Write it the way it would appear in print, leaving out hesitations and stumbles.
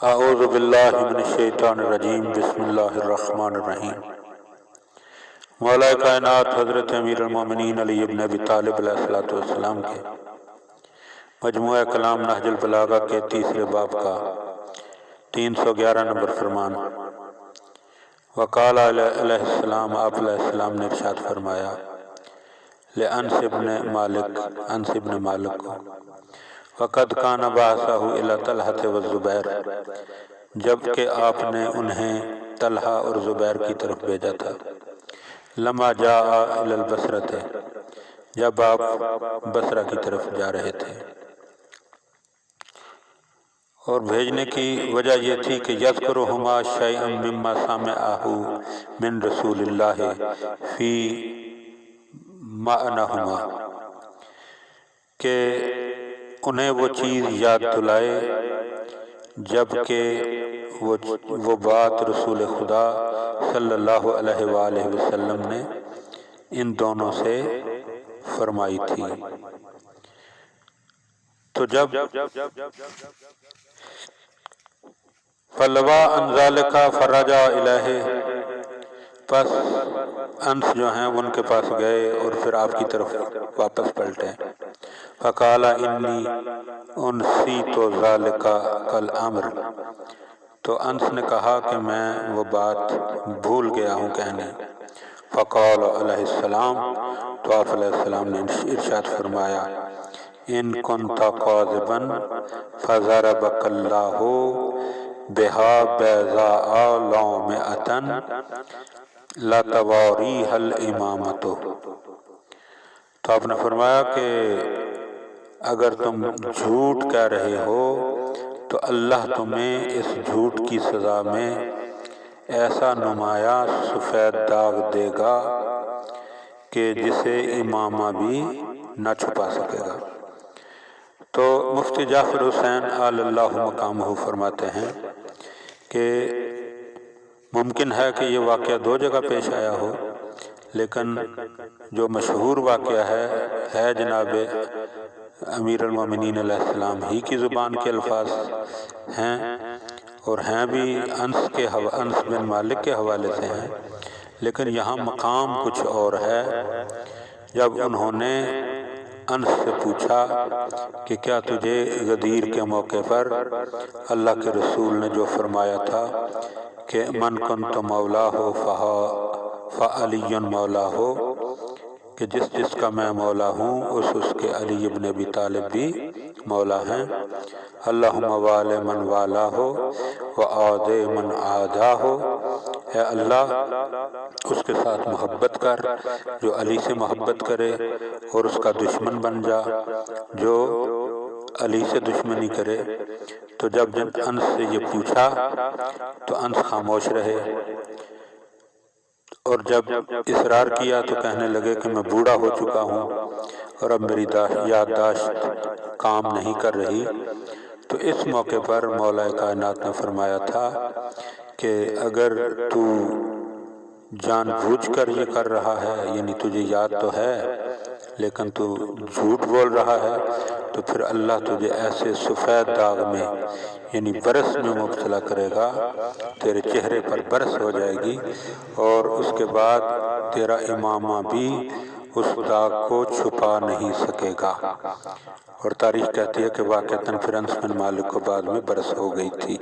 اعوذ باللہ من الشیطان الرجیم، بسم اللہ الرحمن الرحیم۔ مولا کائنات حضرت امیر المومنین علی ابن ابی طالب علیہ السلام کے مجموعہ کلام نہج البلاغہ کے تیسرے باب کا 311 نمبر فرمان۔ وقال علیہ السلام، آپ علیہ السلام نے ارشاد فرمایا لأنس ابن مالک کو، وقد کان بعثہ الی طلحہ والزبیر، جبکہ آپ نے انہیں طلحہ اور زبیر کی طرف بھیجا تھا۔ لما جاء الی البصرۃ، جب آپ بصرہ کی طرف جا رہے تھے، اور بھیجنے کی وجہ یہ تھی کہ یذکرہما شیئا مما سمعہ من رسول اللہ فی معنہما، کہ انہیں وہ چیز یاد دلائے جبکہ وہ بات رسول خدا صلی اللہ علیہ وآلہ وسلم نے ان دونوں سے فرمائی تھی۔ تو جب فلوا ان ذالک فرجع الیہ، پس انس جو ہیں ان کے پاس گئے اور پھر آپ کی طرف واپس پلٹے۔ فقال انی انسیت ذالک کالامر، تو انس نے کہا کہ میں وہ بات بھول گیا ہوں کہنے۔ فقال علیہ السلام، تو آپ علیہ السلام نے ارشاد فرمایا ان کنت کاذبا فضربک اللہ بها بیضاء لامعۃ لتواریها الامامۃ، تو آپ نے فرمایا کہ اگر تم جھوٹ کہہ رہے ہو تو اللہ تمہیں اس جھوٹ کی سزا میں ایسا نمایاں سفید داغ دے گا کہ جسے امامہ بھی نہ چھپا سکے گا۔ تو مفتی جعفر حسین آل اللہ مقامہ فرماتے ہیں کہ ممکن ہے کہ یہ واقعہ دو جگہ پیش آیا ہو، لیکن جو مشہور واقعہ ہے جناب امیر المومنین علیہ السلام ہی کی زبان کے الفاظ ہیں، اور ہیں بھی انس بن مالک کے حوالے سے ہیں، لیکن یہاں مقام کچھ اور ہے۔ جب انہوں نے انس سے پوچھا کہ کیا تجھے غدیر کے موقع پر اللہ کے رسول نے جو فرمایا تھا کہ من کنت مولا ہو فعلی مولا ہو، کہ جس کا میں مولا ہوں اس کے علی ابن ابی طالب بھی مولا ہیں۔ اللہم والی من والا ہو وعادی من عادا ہو، اے اللہ اس کے ساتھ محبت کر جو علی سے محبت کرے، اور اس کا دشمن بن جا جو علی سے دشمنی کرے۔ تو جب انس سے یہ پوچھا تو انس خاموش رہے، اور جب اصرار کیا تو کہنے لگے کہ میں بوڑھا ہو چکا ہوں اور اب میری یادداشت کام نہیں کر رہی۔ تو اس موقع پر مولا کائنات نے فرمایا تھا کہ اگر تو جان بوجھ کر یہ کر رہا ہے، یعنی تجھے یاد تو ہے لیکن تو جھوٹ بول رہا ہے، تو پھر اللہ تجھے ایسے سفید داغ میں یعنی برس میں مبتلا کرے گا، تیرے چہرے پر برس ہو جائے گی، اور اس کے بعد تیرا امامہ بھی اس داغ کو چھپا نہیں سکے گا۔ اور تاریخ کہتی ہے کہ واقعتاً پھر انس بن مالک کو بعد میں برس ہو گئی تھی۔